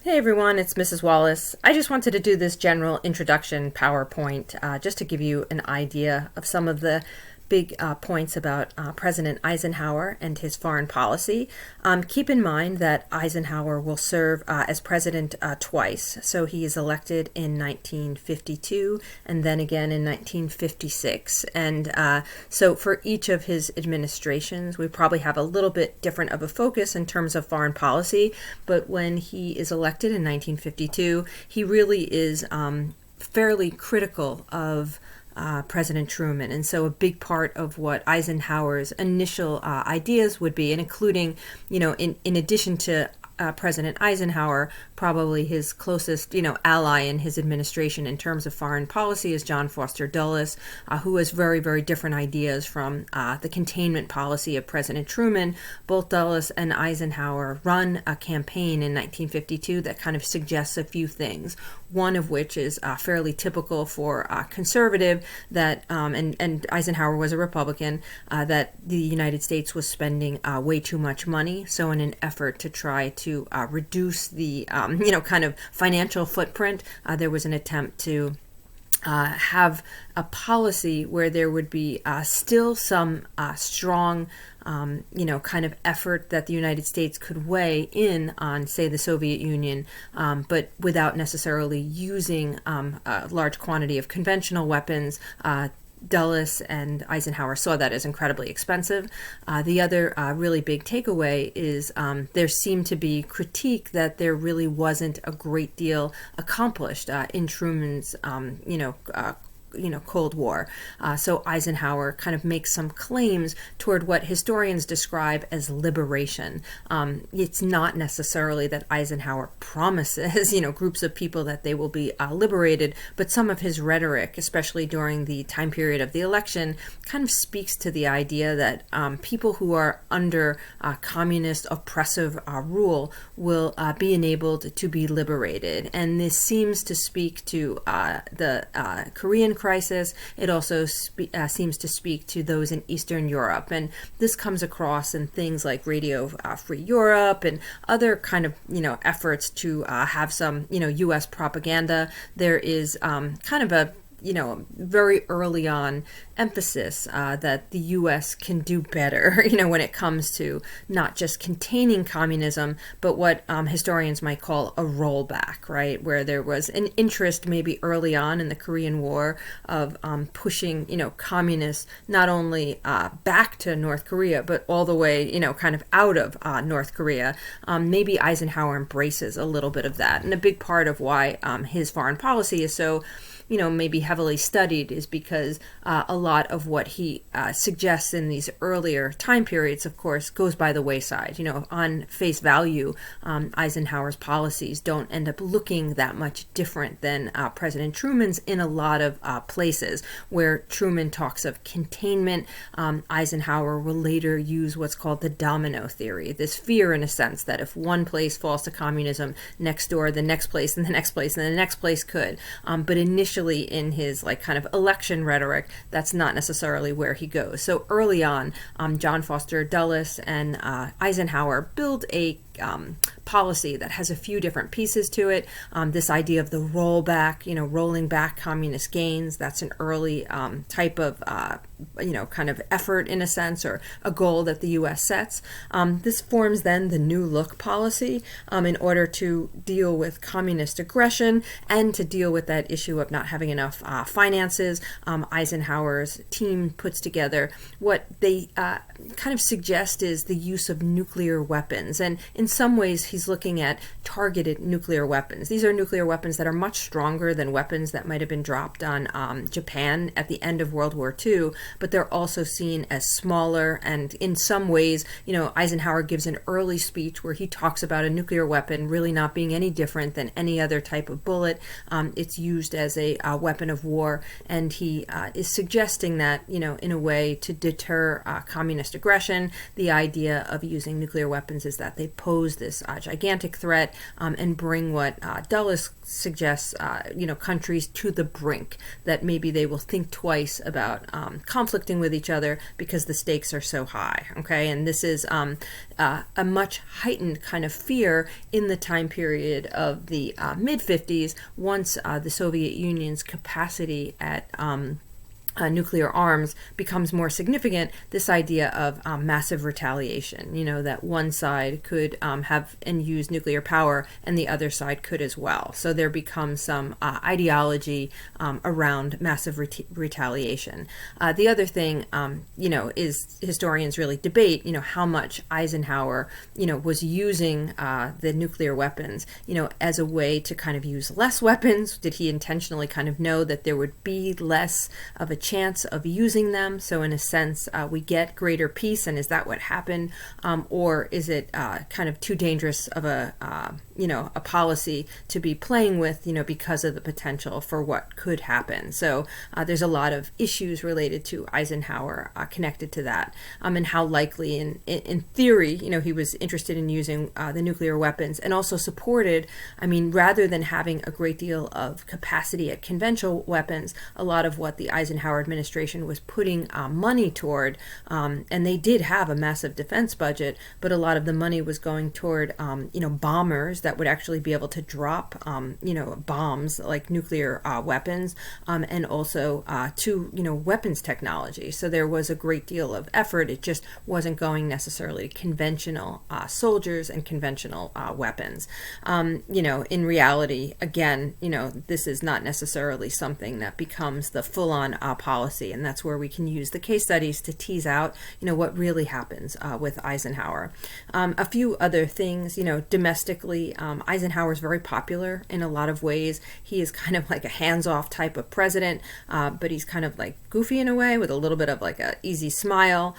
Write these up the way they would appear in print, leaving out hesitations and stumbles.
Hey everyone, it's Mrs. Wallace. I just wanted to do this general introduction PowerPoint just to give you an idea of some of the big points about President Eisenhower and his foreign policy. Keep in mind that Eisenhower will serve as president twice. So he is elected in 1952 and then again in 1956. And so for each of his administrations, we probably have a little bit different of a focus in terms of foreign policy. But when he is elected in 1952, he really is fairly critical of President Truman. And so a big part of what Eisenhower's initial ideas would be, and including, in addition to President Eisenhower, probably his closest, ally in his administration in terms of foreign policy is John Foster Dulles, who has very, very different ideas from the containment policy of President Truman. Both Dulles and Eisenhower run a campaign in 1952 that kind of suggests a few things. One of which is fairly typical for conservative, that and Eisenhower was a Republican, that the United States was spending way too much money. So in an effort to try to reduce the kind of financial footprint, there was an attempt to have a policy where there would be still some strong kind of effort that the United States could weigh in on, say, the Soviet Union, but without necessarily using a large quantity of conventional weapons. Dulles and Eisenhower saw that as incredibly expensive. The other really big takeaway is there seemed to be critique that there really wasn't a great deal accomplished in Truman's, Cold War. So Eisenhower kind of makes some claims toward what historians describe as liberation. It's not necessarily that Eisenhower promises, groups of people that they will be liberated, but some of his rhetoric, especially during the time period of the election, kind of speaks to the idea that people who are under communist oppressive rule will be enabled to be liberated. And this seems to speak to the Korean crisis. It also seems to speak to those in Eastern Europe, and this comes across in things like Radio Free Europe and other kind of efforts to have some U.S. propaganda. There is kind of a very early on emphasis that the U.S. can do better, when it comes to not just containing communism, but what historians might call a rollback, right? Where there was an interest maybe early on in the Korean War of pushing, communists not only back to North Korea, but all the way, kind of out of North Korea. Maybe Eisenhower embraces a little bit of that. And a big part of why his foreign policy is so maybe heavily studied is because a lot of what he suggests in these earlier time periods, of course, goes by the wayside. On face value, Eisenhower's policies don't end up looking that much different than President Truman's in a lot of places. Where Truman talks of containment, Eisenhower will later use what's called the Domino Theory, this fear in a sense that if one place falls to communism, next door, the next place, and the next place, and the next place could. But initially in his kind of election rhetoric, that's not necessarily where he goes. So early on, John Foster Dulles and Eisenhower build a policy that has a few different pieces to it. This idea of the rollback, rolling back communist gains, that's an early type of, kind of effort in a sense, or a goal that the U.S. sets. This forms then the New Look policy in order to deal with communist aggression and to deal with that issue of not having enough finances. Eisenhower's team puts together what they kind of suggest is the use of nuclear weapons. And in some ways, he's looking at targeted nuclear weapons. These are nuclear weapons that are much stronger than weapons that might have been dropped on Japan at the end of World War II, but they're also seen as smaller. And in some ways, Eisenhower gives an early speech where he talks about a nuclear weapon really not being any different than any other type of bullet. It's used as a weapon of war, and he is suggesting that, in a way to deter communist aggression. The idea of using nuclear weapons is that they pose pose this gigantic threat and bring what Dulles suggests, countries to the brink, that maybe they will think twice about conflicting with each other because the stakes are so high. Okay, and this is a much heightened kind of fear in the time period of the mid-50s, once the Soviet Union's capacity at nuclear arms becomes more significant. This idea of massive retaliation, that one side could have and use nuclear power and the other side could as well. So there becomes some ideology around massive retaliation. The other thing, is historians really debate, how much Eisenhower, was using the nuclear weapons, as a way to kind of use less weapons. Did he intentionally kind of know that there would be less of a chance of using them, so in a sense we get greater peace, and is that what happened, or is it kind of too dangerous of a policy to be playing with, because of the potential for what could happen? So there's a lot of issues related to Eisenhower connected to that, and how likely in theory, he was interested in using the nuclear weapons, and also supported, rather than having a great deal of capacity at conventional weapons, a lot of what the Eisenhower administration was putting money toward, and they did have a massive defense budget, but a lot of the money was going toward bombers that would actually be able to drop bombs like nuclear weapons, and also to weapons technology. So there was a great deal of effort. It just wasn't going necessarily to conventional soldiers and conventional weapons. In reality, again, this is not necessarily something that becomes the full-on policy, and that's where we can use the case studies to tease out, what really happens with Eisenhower. A few other things, domestically, Eisenhower is very popular in a lot of ways. He is kind of like a hands-off type of president, but he's kind of like goofy in a way, with a little bit of like a easy smile.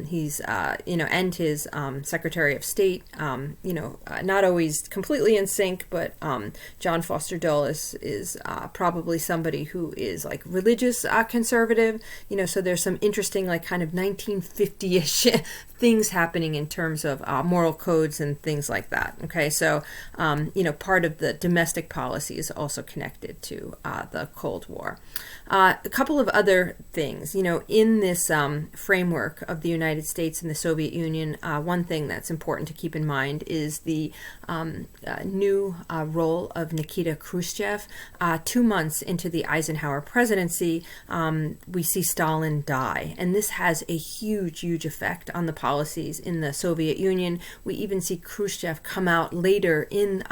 He's, and his Secretary of State, not always completely in sync, but John Foster Dulles is probably somebody who is like religious conservative, so there's some interesting like kind of 1950-ish things happening in terms of moral codes and things like that. Okay, so part of the domestic policy is also connected to the Cold War. A couple of other things, in this framework of the United States and the Soviet Union, one thing that's important to keep in mind is the new role of Nikita Khrushchev. 2 months into the Eisenhower presidency, we see Stalin die, and this has a huge effect on the policies in the Soviet Union. We even see Khrushchev come out later in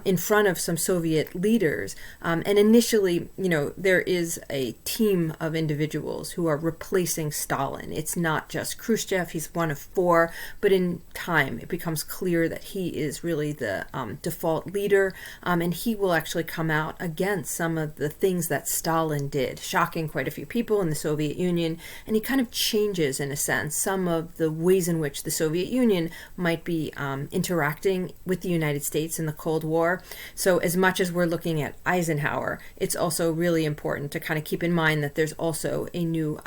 in front of some Soviet leaders, and initially, there is a team of individuals who are replacing Stalin. It's not just Khrushchev, he's one of 4, but in time it becomes clear that he is really the default leader, and he will actually come out against some of the things that Stalin did, shocking quite a few people in the Soviet Union, and he kind of changes, in a sense, some of the ways in which the Soviet Union might be interacting with the United States in the Cold War. So as much as we're looking at Eisenhower, it's also really important to kind of keep in mind that there's also a new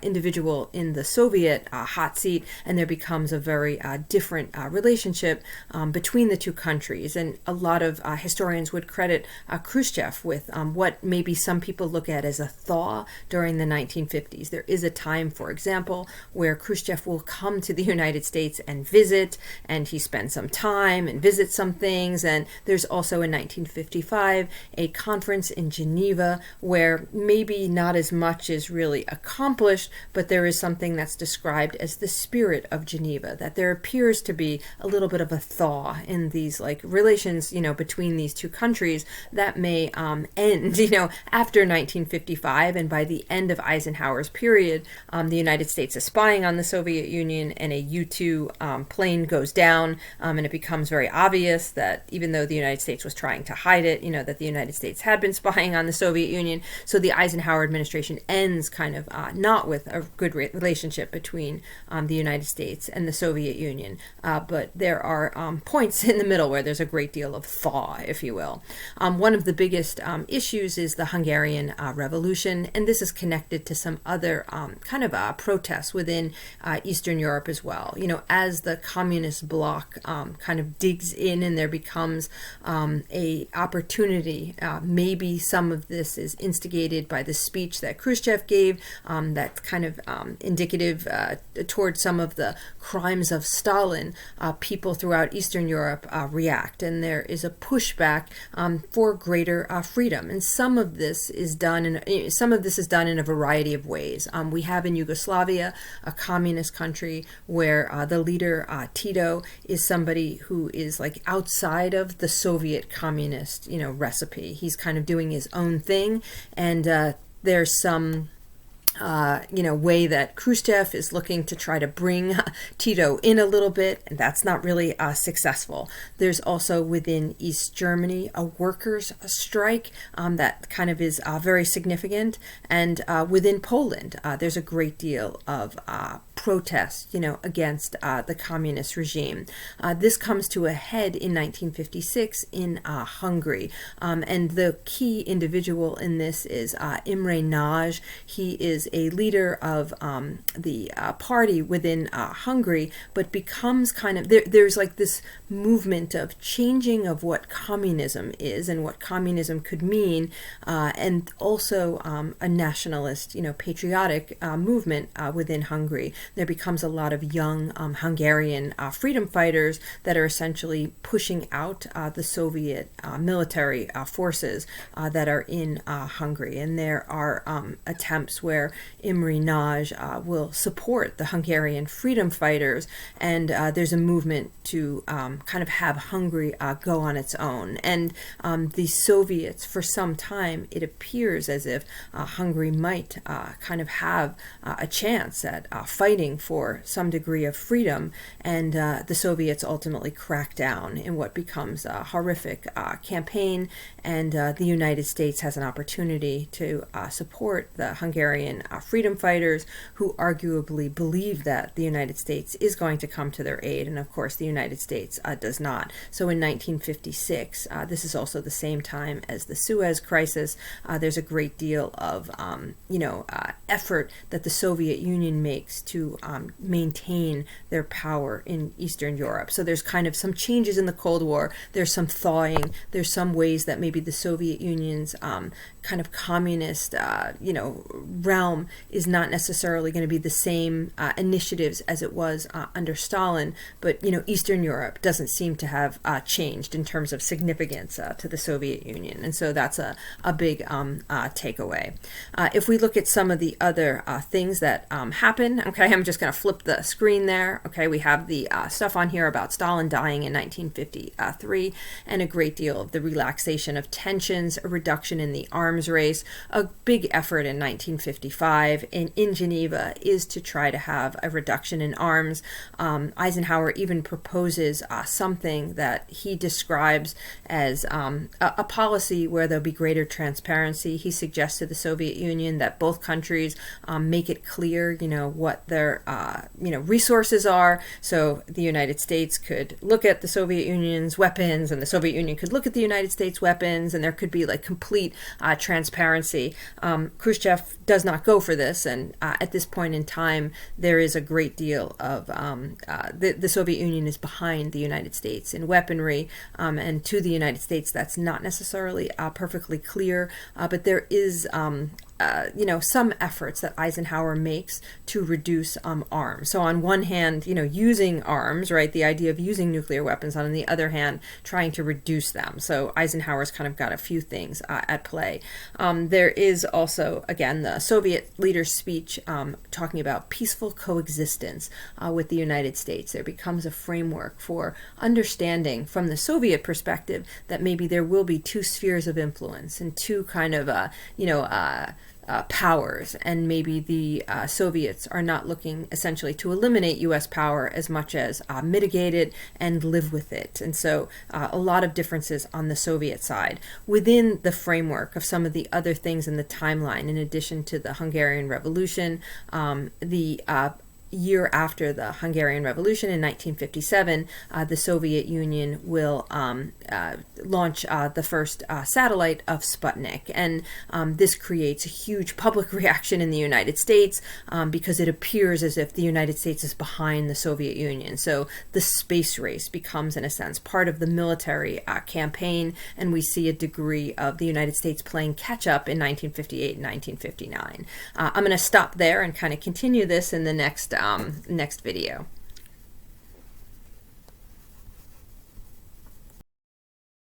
individual in the Soviet hot seat, and there becomes a very different relationship between the two countries. And a lot of historians would credit Khrushchev with what maybe some people look at as a thaw during the 1950s. There is a time, for example, where Khrushchev will come to the United States and visit, and he spends some time and visits some things. And there's also in 1955 a conference in Geneva where maybe not as much is really accomplished, but there is something that's described as the spirit of Geneva, that there appears to be a little bit of a thaw in these like relations, between these two countries that may end, after 1955. And by the end of Eisenhower's period, the United States is spying on the Soviet Union, and a U-2 plane goes down, and it becomes very obvious that even though the United States was trying to hide it, that the United States had been spying on the Soviet Union. So the Eisenhower administration ends kind of not with a good relationship between the United States and the Soviet Union, but there are points in the middle where there's a great deal of thaw, if you will. One of the biggest issues is the Hungarian Revolution, and this is connected to some other kind of protests within Eastern Europe as well. As the communist bloc kind of digs in and there becomes a opportunity, maybe some of this is instigated by the speech that Khrushchev gave, that's kind of indicative towards some of the crimes of Stalin. People throughout Eastern Europe react, and there is a pushback for greater freedom. And some of this is done in a variety of ways. We have in Yugoslavia, a communist country, where the leader Tito is somebody who is like outside of the Soviet communist recipe. He's kind of doing his own thing, and there's some way that Khrushchev is looking to try to bring Tito in a little bit, and that's not really successful. There's also within East Germany a workers' strike that kind of is very significant, and within Poland there's a great deal of protest, against the communist regime. This comes to a head in 1956 in Hungary, and the key individual in this is Imre Nagy. He is a leader of the party within Hungary, but becomes kind of, there's like this movement of changing of what communism is and what communism could mean, and also a nationalist, patriotic movement within Hungary. There becomes a lot of young Hungarian freedom fighters that are essentially pushing out the Soviet military forces that are in Hungary. And there are attempts where Imre Nagy will support the Hungarian freedom fighters, and there's a movement to kind of have Hungary go on its own. And the Soviets, for some time, it appears as if Hungary might kind of have a chance at fighting for some degree of freedom, and the Soviets ultimately crack down in what becomes a horrific campaign, and the United States has an opportunity to support the Hungarian freedom fighters, who arguably believe that the United States is going to come to their aid, and of course the United States does not. So in 1956, this is also the same time as the Suez Crisis, there's a great deal of effort that the Soviet Union makes to maintain their power in Eastern Europe. So there's kind of some changes in the Cold War, there's some thawing, there's some ways that maybe the Soviet Union's kind of communist realm is not necessarily going to be the same initiatives as it was under Stalin, but Eastern Europe doesn't seem to have changed in terms of significance to the Soviet Union, and so that's a big takeaway. If we look at some of the other things that happen, okay, I'm just going to flip the screen there. Okay, we have the stuff on here about Stalin dying in 1953, and a great deal of the relaxation of tensions, a reduction in the arms race. A big effort in 1955 in Geneva is to try to have a reduction in arms. Eisenhower even proposes something that he describes as a policy where there'll be greater transparency. He suggests to the Soviet Union that both countries make it clear, what their resources are. So the United States could look at the Soviet Union's weapons, and the Soviet Union could look at the United States weapons, and there could be like complete transparency. Khrushchev does not go for this, and at this point in time, there is a great deal of the Soviet Union is behind the United States in weaponry, and to the United States, that's not necessarily perfectly clear, but there is some efforts that Eisenhower makes to reduce arms. So on one hand, using arms, right, the idea of using nuclear weapons, on the other hand, trying to reduce them. So Eisenhower's kind of got a few things at play. There is also, again, the Soviet leader's speech talking about peaceful coexistence with the United States. There becomes a framework for understanding from the Soviet perspective that maybe there will be two spheres of influence and two kind of, powers, and maybe the Soviets are not looking essentially to eliminate U.S. power as much as mitigate it and live with it. And so a lot of differences on the Soviet side within the framework of some of the other things in the timeline, in addition to the Hungarian Revolution, the year after the Hungarian Revolution in 1957, the Soviet Union will launch the first satellite of Sputnik. And this creates a huge public reaction in the United States because it appears as if the United States is behind the Soviet Union. So the space race becomes, in a sense, part of the military campaign, and we see a degree of the United States playing catch-up in 1958 and 1959. I'm going to stop there and kind of continue this in the next video.